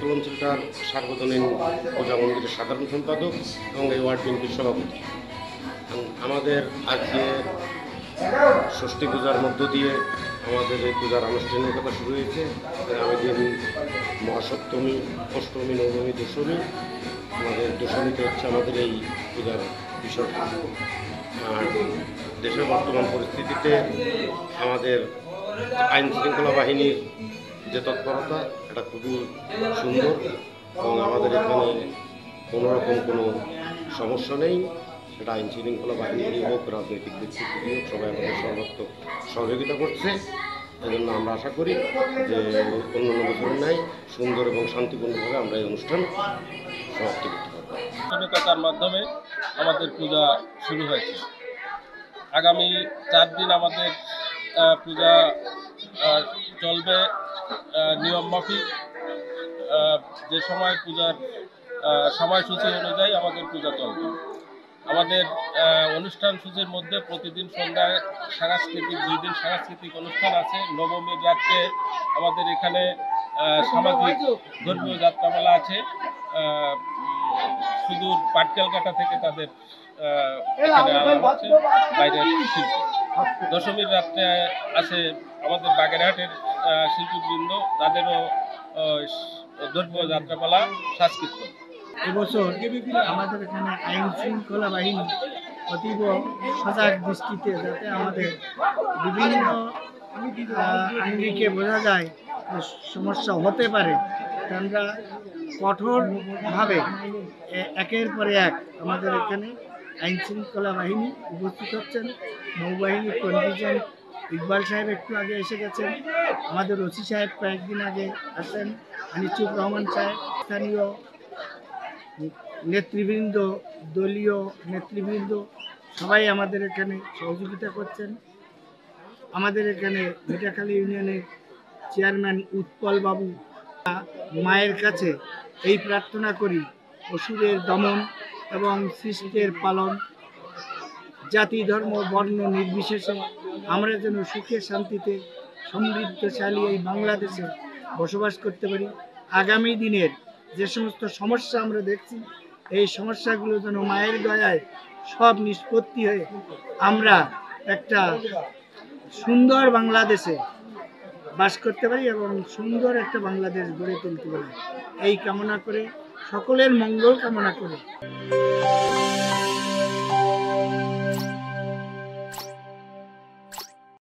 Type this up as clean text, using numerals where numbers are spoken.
মফস্বল অঞ্চলটার সার্বজনীন পূজা মন্দিরের সাধারণ সম্পাদক এবং এই ওয়ার্ড বিএনপির সভাপতি। আমাদের আজকে ষষ্ঠী পূজার মধ্য দিয়ে আমাদের এই পূজার আনুষ্ঠানিকতা শুরু হয়েছে। আগামী দিন মহাসপ্তমী, অষ্টমী, নবমী, দশমী। আমাদের দশমীতে হচ্ছে আমাদের এই পূজার বিসর্জন। আর দেশের বর্তমান পরিস্থিতিতে আমাদের আইন শৃঙ্খলা বাহিনীর যে তৎপরতা, এটা খুবই সুন্দর এবং আমাদের এখানে কোনোরকম কোনো সমস্যা নেই। এটা আইন শৃঙ্খলা বাহিনী হোক, রাজনৈতিক ব্যক্তিত্ব হোক, সবাই আমাদের সর্বাত্মক সহযোগিতা করছে। এই জন্য আমরা আশা করি যে অন্যান্য বছরের ন্যায় সুন্দর এবং শান্তিপূর্ণভাবে আমরা এই অনুষ্ঠান সমাপ্তি করতে পারব। আনুষ্ঠানিকতার মাধ্যমে আমাদের পূজা শুরু হয়েছে। আগামী 4 দিন আমাদের পূজা চলবে নিয়ম মাফিক। যে সময় পূজার সময়সূচি অনুযায়ী আমাদের পূজা চলবে। আমাদের অনুষ্ঠান সূচির মধ্যে প্রতিদিন সন্ধ্যায় সাংস্কৃতিক 2 দিন সাংস্কৃতিক অনুষ্ঠান আছে। নবমীর রাত্রে আমাদের এখানে সামাজিক ধর্মীয় যাত্রাপালা আছে। সুদূর পাটকেলকাটা থেকে তাদের এখানে আনা হচ্ছে বাইরের শিল্পী। দশমীর রাত্রে আছে আমাদের বাগেরহাটের শিল্পীবৃন্দ, তাদেরও ধর্মীয় যাত্রাপালা সাংস্কৃতিক। এবছর আমাদের এখানে আইন শৃঙ্খলা বাহিনী অতীব সজাগ দৃষ্টিতে, যাতে আমাদের বিভিন্ন আঙ্গিকে বোঝা যায় সমস্যা হতে পারে, আমরা কঠোরভাবে একের পরে এক আমাদের এখানে আইন শৃঙ্খলা বাহিনী উপস্থিত হচ্ছেন। নৌবাহিনীর কন্টিনজেন্ট ইকবাল সাহেব একটু আগে এসে গেছেন, আমাদের ওসি সাহেব কয়েকদিন আগে আসেন, আনিসুর রহমান সাহেব, স্থানীয় নেতৃবৃন্দ, দলীয় নেতৃবৃন্দ সবাই আমাদের এখানে সহযোগিতা করছেন। আমাদের এখানে ভেটাখালী ইউনিয়নের চেয়ারম্যান উৎপল বাবু, মায়ের কাছে এই প্রার্থনা করি অসুরের দমন এবং সৃষ্টির পালন, জাতি ধর্ম বর্ণ নির্বিশেষে আমরা যেন সুখে শান্তিতে সমৃদ্ধশালী এই বাংলাদেশে বসবাস করতে পারি। আগামী দিনের যে সমস্ত সমস্যা আমরা দেখছি, এই সমস্যাগুলো যেন মায়ের দয়ায় সব নিষ্পত্তি হয়ে আমরা একটা সুন্দর বাংলাদেশে বাস করতে পারি এবং সুন্দর একটা বাংলাদেশ গড়ে তুলতে পারি। এই কামনা করে, সকলের মঙ্গল কামনা করে